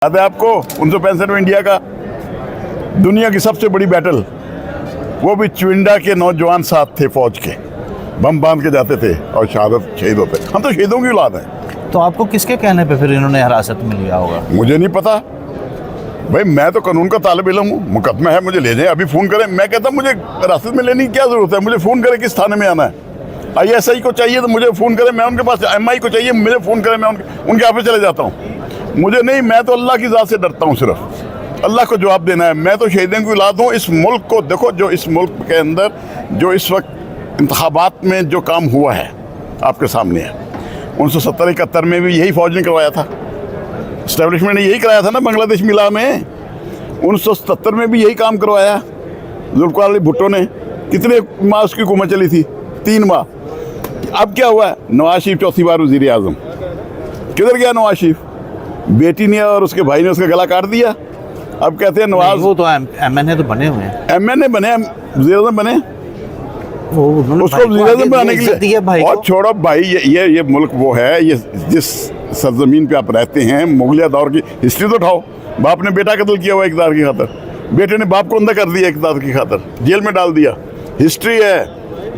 याद है आपको 1965 में इंडिया का दुनिया की सबसे बड़ी बैटल, वो भी चुनिंदा के नौजवान साथ थे, फौज के बम बांध के जाते थे और शहादत शहीद होते। हम तो शहीदों की औलाद हैं। तो आपको किसके कहने पे फिर इन्होंने हिरासत में लिया होगा? मुझे नहीं पता भाई, मैं तो कानून का तालिब इल्म हूँ। मुकदमा है, मुझे ले जाए, अभी फ़ोन करें। मैं कहता मुझे हिरासत में लेने की क्या ज़रूरत है? मुझे फ़ोन करें किस थाने में आना है। ISI को चाहिए तो मुझे फ़ोन करें, मैं उनके पास। MI को चाहिए, मुझे फ़ोन करें, मैं उनके यहाँ पे चले जाता हूँ। मुझे नहीं, मैं तो अल्लाह की ज़ात से डरता हूँ, सिर्फ अल्लाह को जवाब देना है। मैं तो शहीदों की औलाद हूँ। इस मुल्क को देखो, जो इस मुल्क के अंदर जो इस वक्त इंतखाबात में जो काम हुआ है आपके सामने है। 1970-71 में भी यही फौज ने करवाया था, इस्टेब्लिशमेंट ने यही कराया था ना बांग्लादेश मिला में। 1977 में भी यही काम करवाया जुल्फ़िकार अली भुट्टो ने। कितने माह उसकी हुकूमत चली थी? 3 माह। अब क्या हुआ? नवाज शरीफ चौथी बार वज़ीर आज़म। किधर गया नवाज शरीफ? बेटी ने और उसके भाई ने उसका गला काट दिया। अब कहते हैं नवाज, वो तो MNA तो बने हुए हैं। MNA बने, वज़ीर आज़म बने, उसको वज़ीर आज़म बनाने के लिए। और छोड़ो भाई, ये मुल्क वो है, ये जिस सरजमीन पे आप रहते हैं, मुगलिया दौर की हिस्ट्री तो उठाओ। बाप ने बेटा कत्ल किया हुआ इक़्तिदार की खातर, बेटे ने बाप को अंदर कर दिया इक़्तिदार की खातर, जेल में डाल दिया। हिस्ट्री है,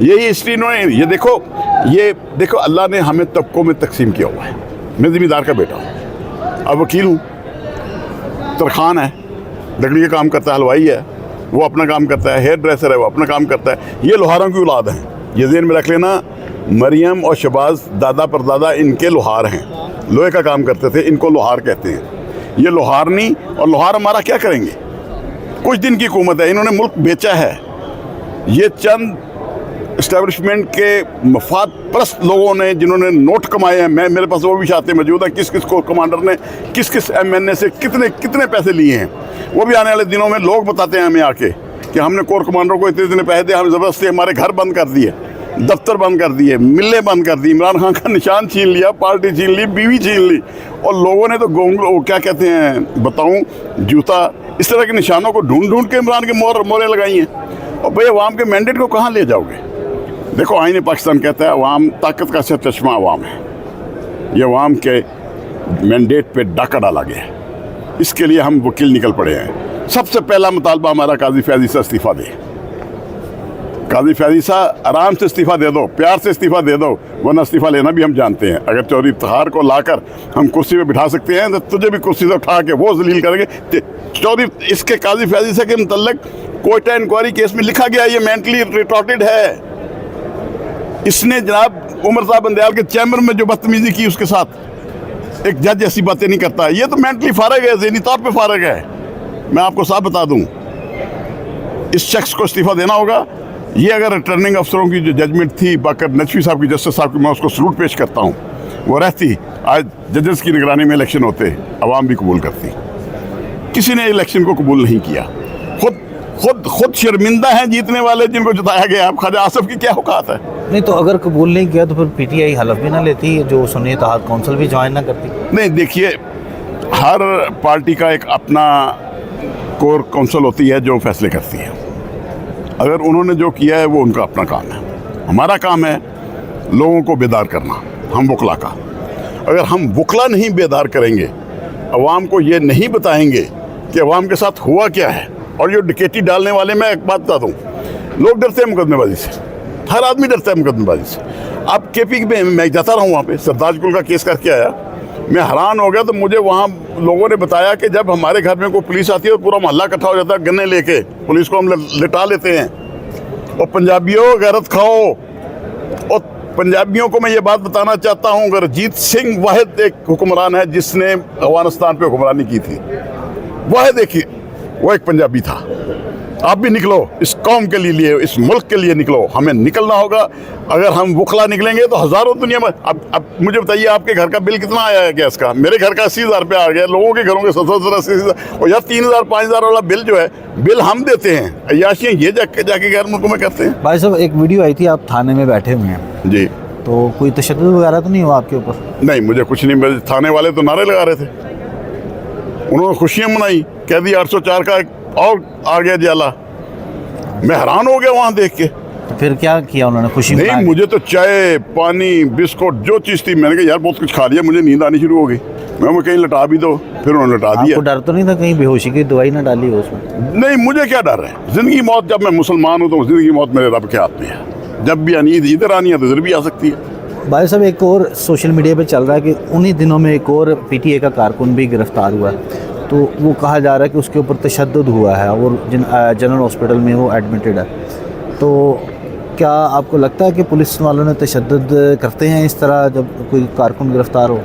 यही हिस्ट्री इन्होंने। ये देखो अल्लाह ने हमें तबकों में तकसीम किया हुआ है। मैं ज़मींदार का बेटा हूँ, अब वकील हूँ, तरखान है, लकड़ी का काम करता है, हलवाई है, वो अपना काम करता है, हेयर ड्रेसर है, वो अपना काम करता है। ये लोहारों की औलाद हैं, ये ज़हन में रख लेना। मरियम और शबाज दादा परदादा इनके लोहार हैं, लोहे का काम करते थे, इनको लोहार कहते हैं। ये लोहार नहीं, और लोहार हमारा क्या करेंगे? कुछ दिन की हुकूमत है, इन्होंने मुल्क बेचा है। ये चंद इस्टेब्लिशमेंट के मफाद परस्त लोगों ने, जिन्होंने नोट कमाए हैं, मेरे पास वो भी शाते मौजूद हैं, किस किस कोर कमांडर ने किस MNA से कितने पैसे लिए हैं। वो भी आने वाले दिनों में लोग बताते हैं हमें आके कि हमने कोर कमांडर को इतने पैसे दिए, हम ज़बरदस्ती हमारे घर बंद कर दिए, दफ्तर बंद कर दिए, मिलें बंद कर दी, इमरान खान का निशान छीन लिया, पार्टी छीन ली, बीवी छीन ली। और लोगों ने तो वो क्या कहते हैं बताऊँ, जूता, इस तरह के निशानों को ढूंढ के इमरान के मोहरें लगाई हैं। और भाई अवाम के मैंडेट को कहाँ ले जाओगे? देखो, आईने पाकिस्तान कहता है अवाम ताकत का चश्मा अवाम है। ये अवाम के मैंडेट पे डाका डाला गया है, इसके लिए हम वकील निकल पड़े हैं। सबसे पहला मुतालबा हमारा, काजी फैज़ी सा इस्तीफ़ा दे। काजी फैज़ी सा आराम से इस्तीफ़ा दे दो, प्यार से इस्तीफ़ा दे दो, वरना इस्तीफ़ा लेना भी हम जानते हैं। अगर चौधरी इफ्तिखार को लाकर हम कुर्सी पे बिठा सकते हैं तो तुझे भी कुर्सी से उठा के वो जलील करेंगे। चौधरी इसके काजी फैज़ी सा के मुतल्लिक कोयटा इंक्वायरी केस में लिखा गया, ये मेंटली रिटार्टेड है। इसने जनाब उमर साहब बंदयाल के चैम्बर में जो बदतमीजी की उसके साथ, एक जज ऐसी बातें नहीं करता। ये तो मेंटली फारग है, ज़हनी तौर पे फारग है। मैं आपको साफ बता दूं, इस शख्स को इस्तीफ़ा देना होगा। ये अगर रिटर्निंग अफसरों की जो जजमेंट थी, बाकर नजफी साहब की, जस्टिस साहब की, मैं उसको सलूट पेश करता हूँ, वो रहती, आज जजेस की निगरानी में इलेक्शन होते, अवाम भी कबूल करती। किसी ने इलेक्शन को कबूल नहीं किया। खुद शर्मिंदा हैं जीतने वाले जिनको जिताया गया। अब ख्वाजा आसफ की क्या औकात है? नहीं तो अगर कबूल नहीं किया तो फिर PTI हलफ भी ना लेती, जो सुन्नी इत्तेहाद कौंसिल भी ज्वाइन ना करती? नहीं, देखिए, हर पार्टी का एक अपना कोर कौंसिल होती है जो फैसले करती है। अगर उन्होंने जो किया है वो उनका अपना काम है। हमारा काम है लोगों को बेदार करना, हम वकला का। अगर हम वकला नहीं बेदार करेंगे, अवाम को ये नहीं बताएंगे कि अवाम के साथ हुआ क्या है, और जो डिकेटी डालने वाले, मैं एक बात बता दूँ, लोग डरते हैं मुकदमेबाजी से, हर आदमी डरता है मुकदमेबाजी से। अब KP में मैं जाता रहा हूँ, वहाँ पे सरताजकुल का केस करके आया, मैं हैरान हो गया। तो मुझे वहाँ लोगों ने बताया कि जब हमारे घर में कोई पुलिस आती है तो पूरा मोहल्ला इकट्ठा हो जाता है, गन्ने लेके पुलिस को हम लिटा लेते हैं। और पंजाबियों गैरत खाओ। और पंजाबियों को मैं ये बात बताना चाहता हूँ, अगर रंजीत सिंह वाहिद एक हुक्मरान है जिसने अफगानिस्तान पे हुक्मरानी की थी, वाहिद देखिए, वो एक पंजाबी था। आप भी निकलो, इस कौम के लिए, इस मुल्क के लिए निकलो। हमें निकलना होगा। अगर हम वकला निकलेंगे तो हज़ारों दुनिया में। अब मुझे बताइए, आपके घर का बिल कितना आया है गैस का? मेरे घर का 80,000 रुपया आ गया, लोगों के घरों के 70,000-80,000। और यार 3,000 5,000 वाला बिल जो है, बिल हम देते हैं। अय्याशियाँ ये जाके गैर मुल्कों में करते हैं। भाई साहब, एक वीडियो आई थी, आप थाने में बैठे हुए हैं जी, तो कोई तशद्दुद वगैरह तो नहीं हुआ आपके ऊपर? नहीं, मुझे कुछ नहीं। थाने वाले तो नारे लगा रहे थे, उन्होंने खुशियाँ मनाई, कह दी 804 का और आ गया जाला। मैं हैरान हो गया वहाँ देख के। तो फिर क्या किया उन्होंने? खुशी नहीं, मुझे तो चाय, पानी, बिस्कुट, जो चीज़ थी, मैंने कहा यार बहुत कुछ खा लिया, मुझे नींद आनी शुरू हो गई। मैं कहीं लटा भी दो, फिर उन्होंने लटा दिया। आपको डर तो नहीं था कहीं बेहोशी की दवाई ना डाली हो उसमें? नहीं, मुझे क्या डर है, जिंदगी मौत, जब मैं मुसलमान हूँ तो जिंदगी मौत मेरे रब के हाथ में है। जब भी आनी इधर आनी है तो इधर भी आ सकती है। भाई साहब, एक और सोशल मीडिया पे चल रहा है कि उन्हीं दिनों में एक और पीटीए का कारकुन भी गिरफ्तार हुआ है, तो वो कहा जा रहा है कि उसके ऊपर तशद्दुद हुआ है और जनरल हॉस्पिटल में वो एडमिटेड है। तो क्या आपको लगता है कि पुलिस वालों ने तशद्दुद करते हैं इस तरह जब कोई कारकुन गिरफ्तार हो?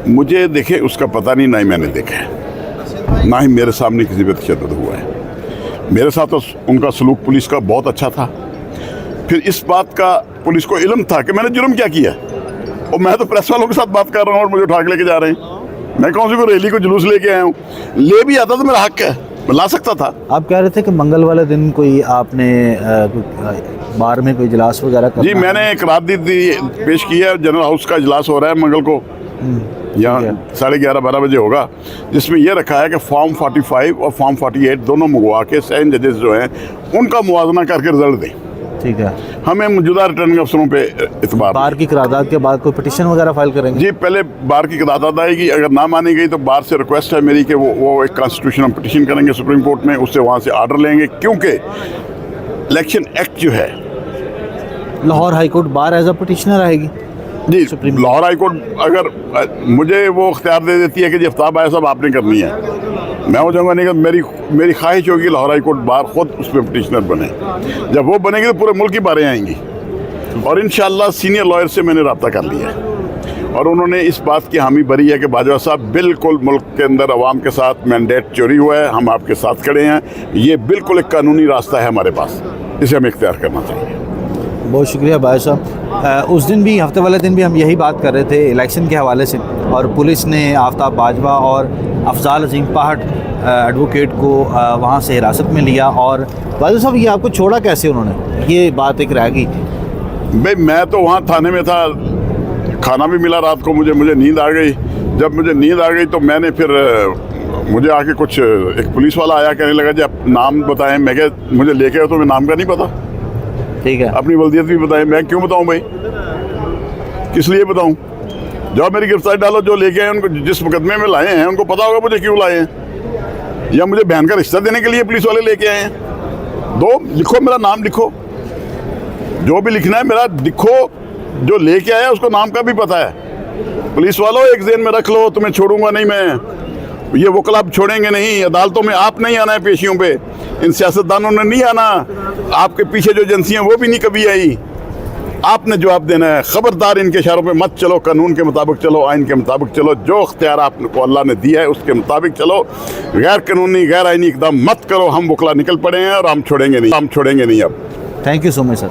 मुझे देखे उसका पता नहीं, ना ही मैंने देखा है, ना ही मेरे सामने किसी पे तशद्दुद हुआ है। मेरे साथ तो उनका सलूक पुलिस का बहुत अच्छा था। फिर इस बात का पुलिस को इल्म था कि मैंने जुर्म क्या किया, और मैं तो प्रेस वालों के साथ बात कर रहा हूँ और मुझे उठा के लेके जा रहे हैं। मैं कौन सी कोई रैली को जुलूस लेके आया हूँ? ले भी आता तो मेरा हक है, मैं ला सकता था। आप कह रहे थे कि मंगल वाले दिन कोई आपने बार में कोई इजलास वगैरह करना? जी, मैंने एक रात दी पेश की है। जनरल हाउस का इजलास हो रहा है मंगल को, यहाँ 11:30-12 बजे होगा, जिसमें यह रखा है कि फॉर्म 45 और फॉर्म 48 दोनों मंगवा के 7 जजेस जो हैं उनका मुआवजा करके रिजल्ट दें। ठीक है। हमें मौजूदा रिटर्निंग अफसरों पे इतबार। बार की करारदाद के बाद कोई पिटीशन वगैरह फाइल करेंगे? जी, पहले बार की करारदाद आएगी, अगर ना मानी गई तो बार से रिक्वेस्ट है मेरी कि वो एक कॉन्स्टिट्यूशनल पिटीशन करेंगे सुप्रीम कोर्ट में, उससे वहाँ से आर्डर लेंगे, क्योंकि इलेक्शन एक्ट जो है, Lahore high court bar as a petitioner आएगी? जी, लाहौर हाई कोर्ट अगर मुझे वो इख्तियार दे देती है कि जी आफ्ताब भाई साहब आपने करनी है, मैं हो जाऊँगा। नहीं कि मेरी ख्वाहिश होगी लाहौर हाई कोर्ट बार खुद उस पर पिटिशनर बने। जब वो बनेगी तो पूरे मुल्क की बारें आएंगी, और इंशाल्लाह सीनियर लॉयर से मैंने रब्ता कर लिया है और उन्होंने इस बात की हामी भरी है कि बाजवा साहब बिल्कुल मुल्क के अंदर अवाम के साथ मैंडेट चोरी हुआ है, हम आपके साथ खड़े हैं, ये बिल्कुल एक कानूनी रास्ता है हमारे पास, इसे हमें इख्तियार करना चाहिए। बहुत शुक्रिया भाई साहब। उस दिन भी, हफ्ते वाले दिन भी हम यही बात कर रहे थे इलेक्शन के हवाले से, और पुलिस ने आफ्ताब बाजवा और अफजाल अजीम पहाड़ एडवोकेट को वहाँ से हिरासत में लिया। और बाजवा साहब, ये आपको छोड़ा कैसे उन्होंने? ये बात एक रह गई। भाई मैं तो वहाँ थाने में था, खाना भी मिला रात को, मुझे नींद आ गई। जब मुझे नींद आ गई तो मैंने फिर मुझे आके कुछ एक पुलिस वाला आया, कहने लगा जी आप नाम बताएं। मैं क्या मुझे लेके आए तो मैं नाम का नहीं पता? ठीक है। अपनी वल्दियत भी बताएं। मैं क्यों बताऊं भाई, किस लिए बताऊं? जो मेरी गिरफ्तारी डालो, जो लेके आए उनको, जिस मुकदमे में लाए हैं उनको पता होगा मुझे क्यों लाए हैं, या मुझे बहन का रिश्ता देने के लिए पुलिस वाले लेके आए हैं? दो लिखो, मेरा नाम लिखो, जो भी लिखना है मेरा लिखो, जो लेके आया उसको नाम का भी पता है। पुलिस वालों एक जेन में रख लो, तुम्हें छोड़ूंगा नहीं मैं, ये वो क्लब छोड़ेंगे नहीं। अदालतों में आप नहीं आना है पेशियों पे, इन सियासतदानों ने नहीं आना, आपके पीछे जो एजेंसियां वो भी नहीं कभी आई, आपने जवाब देना है। खबरदार इनके इशारों पे मत चलो, कानून के मुताबिक चलो, आइन के मुताबिक चलो, जो इख्तियार आपको अल्लाह ने दिया है उसके मुताबिक चलो। गैर कानूनी गैर आइनी इकदाम मत करो। हम वकला निकल पड़े हैं और हम छोड़ेंगे नहीं अब। Thank you so much sir.